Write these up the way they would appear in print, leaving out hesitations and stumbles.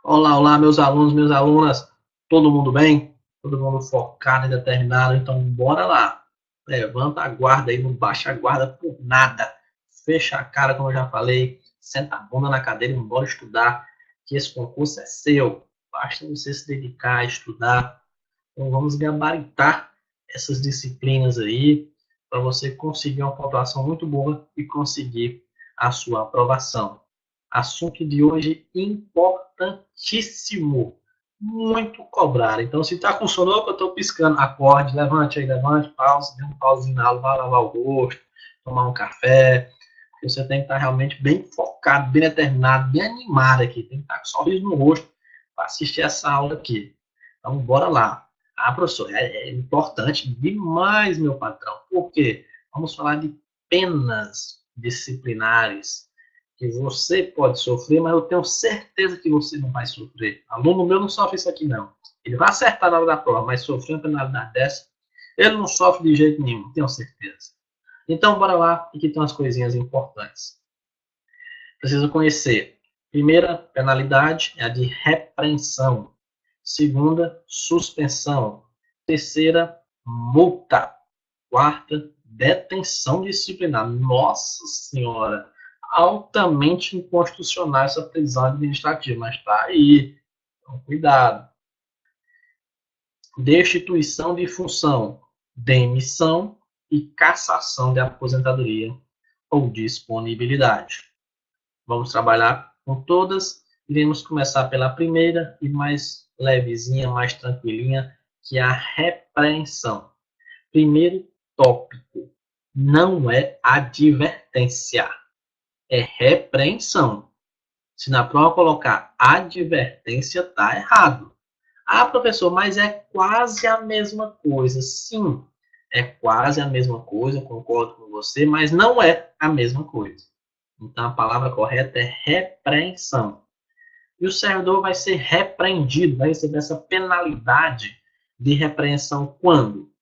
Olá, olá, meus alunos, minhas alunas. Todo mundo bem? Todo mundo focado e determinado? Então, bora lá. Levanta a guarda aí, não baixa a guarda por nada. Fecha a cara, como eu já falei. Senta a bunda na cadeira e bora estudar, que esse concurso é seu. Basta você se dedicar a estudar. Então, vamos gabaritar essas disciplinas aí para você conseguir uma pontuação muito boa e conseguir a sua aprovação. Assunto de hoje importantíssimo, muito cobrado. Então, se está com sono, eu estou piscando, acorde, levante aí, levante, pause, dê um pauzinho na aula, vai lavar o rosto, tomar um café. Você tem que estar realmente bem focado, bem determinado, bem animado aqui. Tem que estar com um sorriso no rosto para assistir essa aula aqui. Então, bora lá. Ah, professor, é importante demais, meu patrão. Por quê? Vamos falar de penas disciplinares que você pode sofrer, mas eu tenho certeza que você não vai sofrer. Aluno meu não sofre isso aqui, não. Ele vai acertar na hora da prova, mas sofrer uma penalidade dessa, ele não sofre de jeito nenhum, tenho certeza. Então, bora lá, aqui tem umas coisinhas importantes. Precisa conhecer. Primeira penalidade é a de repreensão. Segunda, suspensão. Terceira, multa. Quarta, detenção disciplinar. Nossa Senhora! Altamente inconstitucional essa prisão administrativa, mas está aí. Então, cuidado. Destituição de função, demissão e cassação de aposentadoria ou disponibilidade. Vamos trabalhar com todas. Iremos começar pela primeira e mais levezinha, mais tranquilinha, que é a repreensão. Primeiro tópico, não é advertência, é repreensão. Se na prova colocar advertência, está errado. Ah, professor, mas é quase a mesma coisa. Sim, é quase a mesma coisa, concordo com você, mas não é a mesma coisa. Então, a palavra correta é repreensão. E o servidor vai ser repreendido, vai receber essa penalidade de repreensão quando?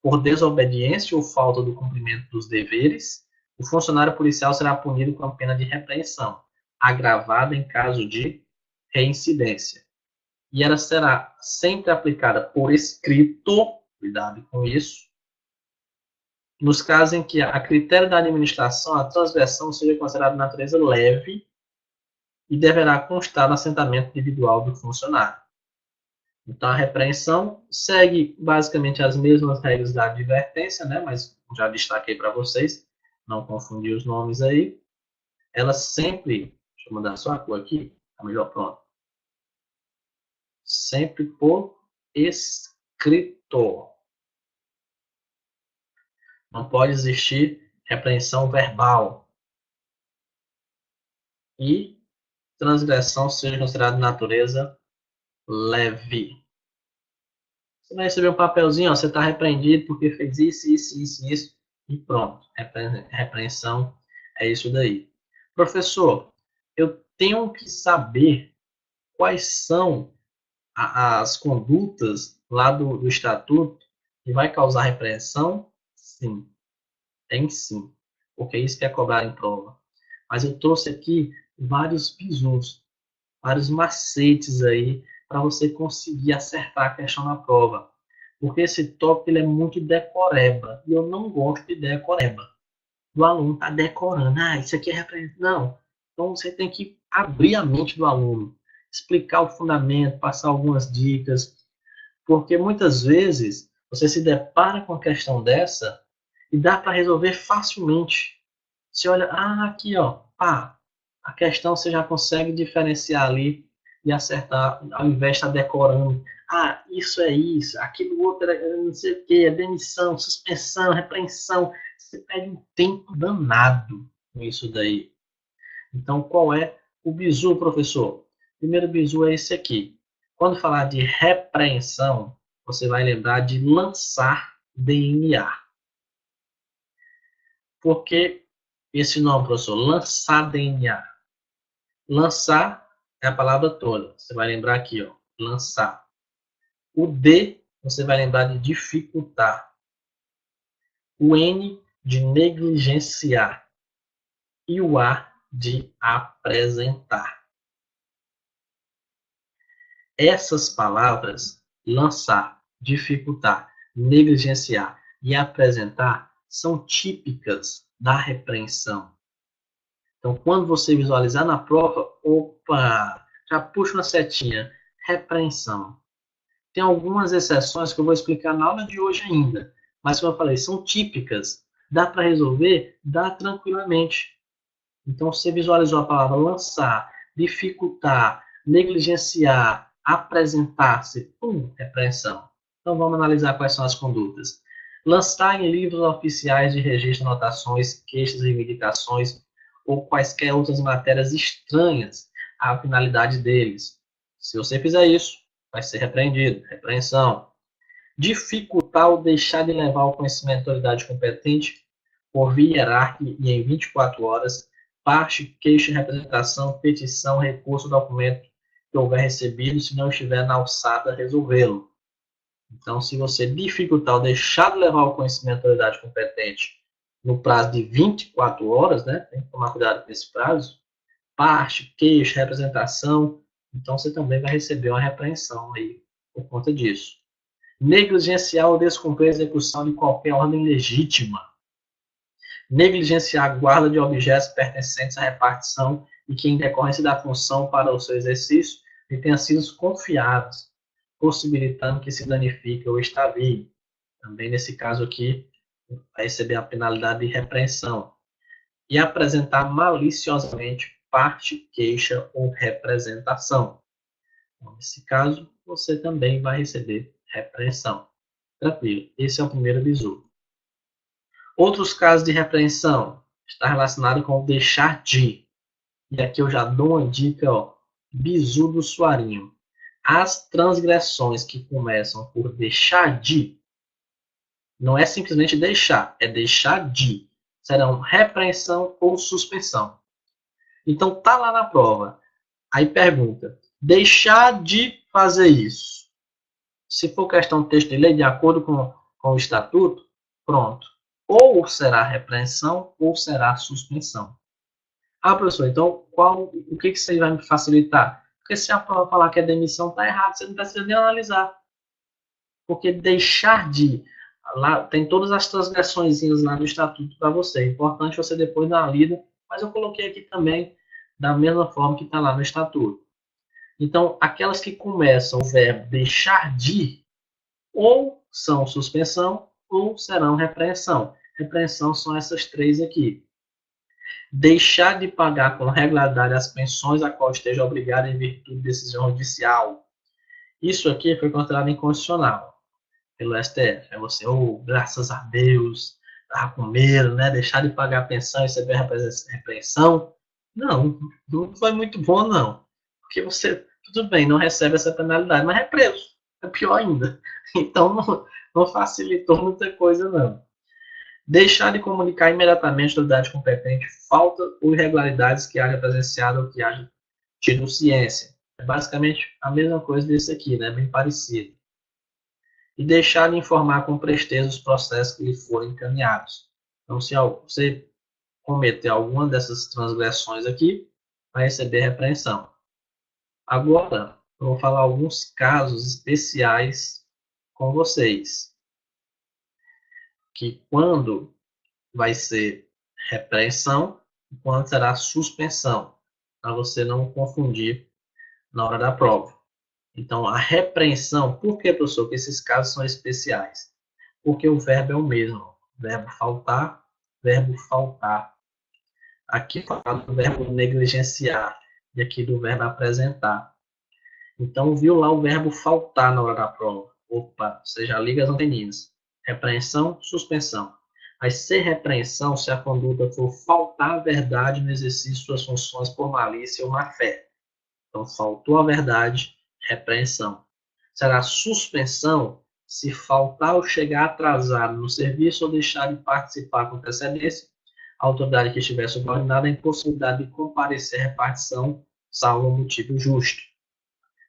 Por desobediência ou falta do cumprimento dos deveres, o funcionário policial será punido com a pena de repreensão, agravada em caso de reincidência. E ela será sempre aplicada por escrito, cuidado com isso, nos casos em que, a critério da administração, a transgressão seja considerada de natureza leve e deverá constar no assentamento individual do funcionário. Então, a repreensão segue basicamente as mesmas regras da advertência, né? Mas já destaquei para vocês, não confundir os nomes aí. Ela sempre, deixa eu mudar só a cor aqui, tá melhor, pronto. Sempre por escrito. Não pode existir repreensão verbal. E transgressão seja considerada de natureza leve. Você vai receber um papelzinho, ó, você está repreendido porque fez isso, isso, isso, isso, e pronto. Repreensão é isso daí. Professor, eu tenho que saber quais são as condutas lá do estatuto que vai causar repreensão? Sim, tem sim, porque isso que é cobrar em prova. Mas eu trouxe aqui vários bizus, vários macetes aí para você conseguir acertar a questão na prova. Porque esse tópico ele é muito decoreba. E eu não gosto de decoreba. O aluno está decorando. Ah, isso aqui é referência. Não. Então você tem que abrir a mente do aluno. Explicar o fundamento, passar algumas dicas. Porque muitas vezes você se depara com uma questão dessa e dá para resolver facilmente. Você olha, aqui, ó, pá, a questão você já consegue diferenciar ali e acertar, ao invés de estar decorando. Ah, isso é isso, aquilo outro é não sei o que, é demissão, suspensão, repreensão. Você perde um tempo danado com isso daí. Então, qual é o bizu, professor? O primeiro bizu é esse aqui. Quando falar de repreensão, você vai lembrar de lançar DNA. Por que esse nome, professor? Lançar DNA. Lançar é a palavra toda. Você vai lembrar aqui, ó, lançar. O D, você vai lembrar de dificultar. O N, de negligenciar. E o A, de apresentar. Essas palavras, lançar, dificultar, negligenciar e apresentar, são típicas da repreensão. Então, quando você visualizar na prova, opa, já puxa uma setinha, repreensão. Tem algumas exceções que eu vou explicar na aula de hoje ainda, mas como eu falei, são típicas. Dá para resolver? Dá tranquilamente. Então, você visualizou a palavra lançar, dificultar, negligenciar, apresentar-se, repreensão. Então, vamos analisar quais são as condutas. Lançar em livros oficiais de registro anotações, queixas e reivindicações ou quaisquer outras matérias estranhas à finalidade deles. Se você fizer isso, vai ser repreendido, repreensão. Dificultar ou deixar de levar ao conhecimento da autoridade competente por via hierárquica e em 24 horas, parte, queixa, representação, petição, recurso, documento que houver recebido, se não estiver na alçada, resolvê-lo. Então, se você dificultar ou deixar de levar ao conhecimento da autoridade competente no prazo de 24 horas, né, tem que tomar cuidado com esse prazo, parte, queixa, representação, então você também vai receber uma repreensão aí por conta disso. Negligenciar ou descumprir a execução de qualquer ordem legítima. Negligenciar a guarda de objetos pertencentes à repartição e que, em decorrência da função para o seu exercício, lhe tenham sido confiados, possibilitando que se danifique ou extravie. Também, nesse caso aqui, vai receber a penalidade de repreensão. E apresentar maliciosamente parte, queixa ou representação. Então, nesse caso, você também vai receber repreensão. Tranquilo, esse é o primeiro bizu. Outros casos de repreensão está relacionado com o deixar de. E aqui eu já dou uma dica, ó, bizu do Suarinho. As transgressões que começam por deixar de, não é simplesmente deixar, é deixar de. Serão repreensão ou suspensão. Então tá lá na prova. Aí pergunta, deixar de fazer isso. Se for questão de texto de lei, de acordo com o estatuto, pronto. Ou será repreensão ou será suspensão. Ah, professor, então o que isso aí vai me facilitar? Porque se a prova falar que a demissão está errada, você não precisa nem analisar. Porque deixar de. Lá tem todas as transgressões lá do estatuto para você. É importante você depois dar uma lida, mas eu coloquei aqui também da mesma forma que está lá no estatuto. Então, aquelas que começam o verbo deixar de, ou são suspensão, ou serão repreensão. Repreensão são essas três aqui. Deixar de pagar com regularidade as pensões a qual esteja obrigado em virtude de decisão judicial. Isso aqui foi considerado inconstitucional pelo STF. É você, graças a Deus, estava com medo, né? Deixar de pagar a pensão e receber a repreensão. Não, não foi muito bom, não. Porque você, tudo bem, não recebe essa penalidade, mas é preso. É pior ainda. Então, não facilitou muita coisa, não. Deixar de comunicar imediatamente à autoridade competente falta ou irregularidades que haja presenciado ou que haja tido ciência. É basicamente a mesma coisa desse aqui, né? Bem parecido. E deixar de informar com presteza os processos que lhe forem encaminhados. Então, se você cometer alguma dessas transgressões aqui, vai receber repreensão. Agora, eu vou falar alguns casos especiais com vocês. Que quando vai ser repreensão e quando será suspensão, para você não confundir na hora da prova. Então, a repreensão, por que, professor, que esses casos são especiais? Porque o verbo é o mesmo. Verbo faltar, verbo faltar. Aqui fala do verbo negligenciar e aqui do verbo apresentar. Então, viu lá o verbo faltar na hora da prova. Opa, você já liga as anteninhas. Repreensão, suspensão. Vai ser repreensão se a conduta for faltar a verdade no exercício de suas funções por malícia ou má-fé. Então, faltou a verdade, repreensão. Será suspensão se faltar ou chegar atrasado no serviço ou deixar de participar com antecedência, a autoridade que estiver subordinada a impossibilidade de comparecer à repartição, salvo um motivo justo.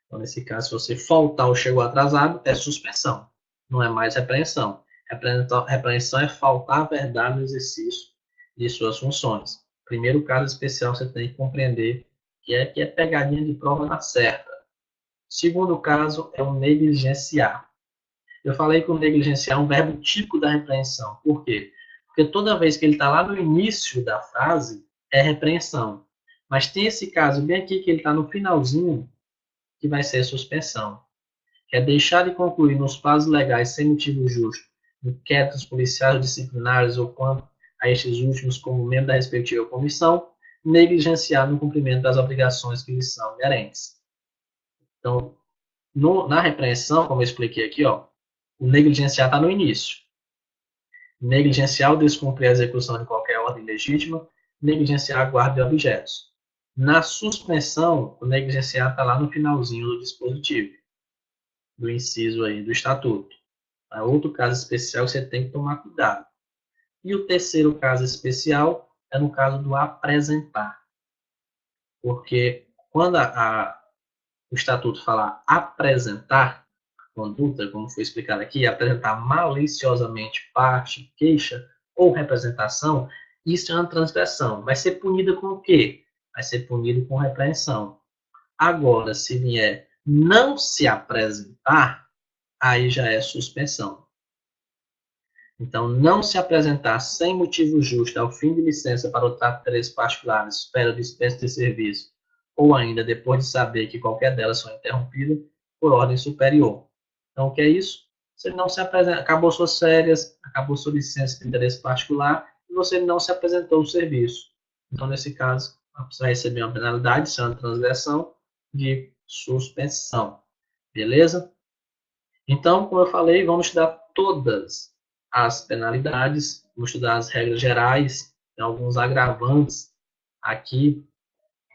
Então, nesse caso, se você faltar ou chegou atrasado, é suspensão, não é mais repreensão. Repreensão é faltar a verdade no exercício de suas funções. Primeiro caso especial, você tem que compreender que é pegadinha de prova na certa. Segundo caso é o negligenciar. Eu falei que o negligenciar é um verbo típico da repreensão. Por quê? Porque toda vez que ele está lá no início da frase, é repreensão. Mas tem esse caso bem aqui que ele está no finalzinho, que vai ser suspensão. Que é deixar de concluir nos prazos legais sem motivo justo inquéritos policiais disciplinares ou quanto a estes últimos como membro da respectiva comissão, negligenciar no cumprimento das obrigações que lhes são inerentes. Então, na repreensão, como eu expliquei aqui, ó, o negligenciar está no início. Negligenciar ou descumprir a execução de qualquer ordem legítima, negligenciar a guarda de objetos. Na suspensão, o negligenciar está lá no finalzinho do dispositivo, do inciso aí, do estatuto. É outro caso especial que você tem que tomar cuidado. E o terceiro caso especial é no caso do apresentar. Porque quando o estatuto fala apresentar conduta, como foi explicado aqui, apresentar maliciosamente parte, queixa ou representação, isso é uma transgressão. Vai ser punida com o quê? Vai ser punido com repreensão. Agora, se vier não se apresentar, aí já é suspensão. Então, não se apresentar sem motivo justo ao fim de licença para o trato de interesses particulares, espera dispensa de serviço, ou ainda depois de saber que qualquer delas foi interrompida por ordem superior. Então, o que é isso? Você não se apresenta, acabou suas férias, acabou sua licença de interesse particular e você não se apresentou ao serviço. Então, nesse caso, você vai receber uma penalidade, se é uma transgressão, de suspensão. Beleza? Então, como eu falei, vamos estudar todas as penalidades, vamos estudar as regras gerais, tem alguns agravantes aqui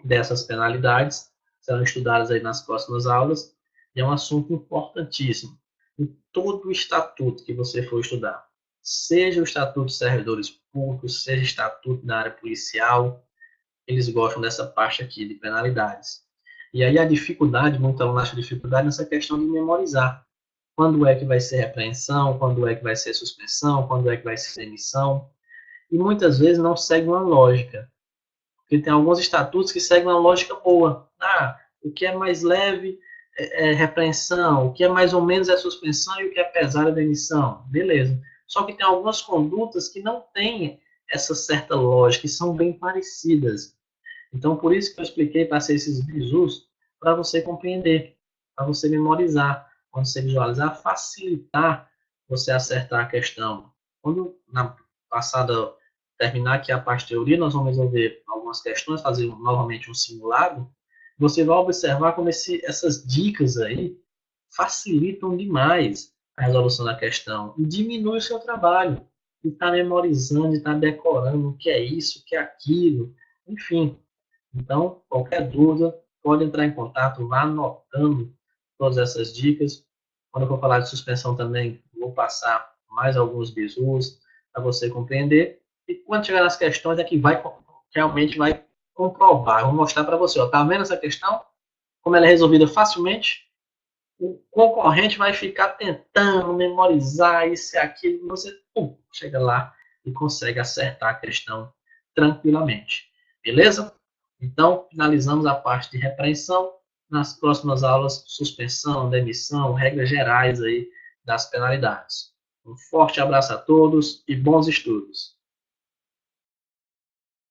dessas penalidades, serão estudadas aí nas próximas aulas, e é um assunto importantíssimo. Em todo o estatuto que você for estudar, seja o estatuto de servidores públicos, seja o estatuto da área policial, eles gostam dessa parte aqui de penalidades. E aí a dificuldade, muito aluno acha dificuldade nessa questão de memorizar. Quando é que vai ser repreensão, quando é que vai ser suspensão, quando é que vai ser demissão. E muitas vezes não segue uma lógica. Porque tem alguns estatutos que seguem uma lógica boa. O que é mais leve é repreensão, o que é mais ou menos é suspensão e o que é pesado é demissão. Beleza. Só que tem algumas condutas que não têm essa certa lógica, que são bem parecidas. Então, por isso que eu expliquei para ser esses bizus, para você compreender, para você memorizar. Quando você visualizar, facilitar você acertar a questão. Quando na passada terminar aqui a parte de teoria, nós vamos resolver algumas questões, fazer novamente um simulado. Você vai observar como essas dicas aí facilitam demais a resolução da questão e diminui o seu trabalho. De estar memorizando, de estar decorando o que é isso, o que é aquilo, enfim. Então, qualquer dúvida, pode entrar em contato, vá anotando todas essas dicas. Quando eu for falar de suspensão também, vou passar mais alguns bizus para você compreender. E quando chegar nas questões, é que realmente vai comprovar. Eu vou mostrar para você. Está vendo essa questão? Como ela é resolvida facilmente? O concorrente vai ficar tentando memorizar isso e aquilo. Você chega lá e consegue acertar a questão tranquilamente. Beleza? Então, finalizamos a parte de repreensão. Nas próximas aulas, suspensão, demissão, regras gerais aí das penalidades. Um forte abraço a todos e bons estudos.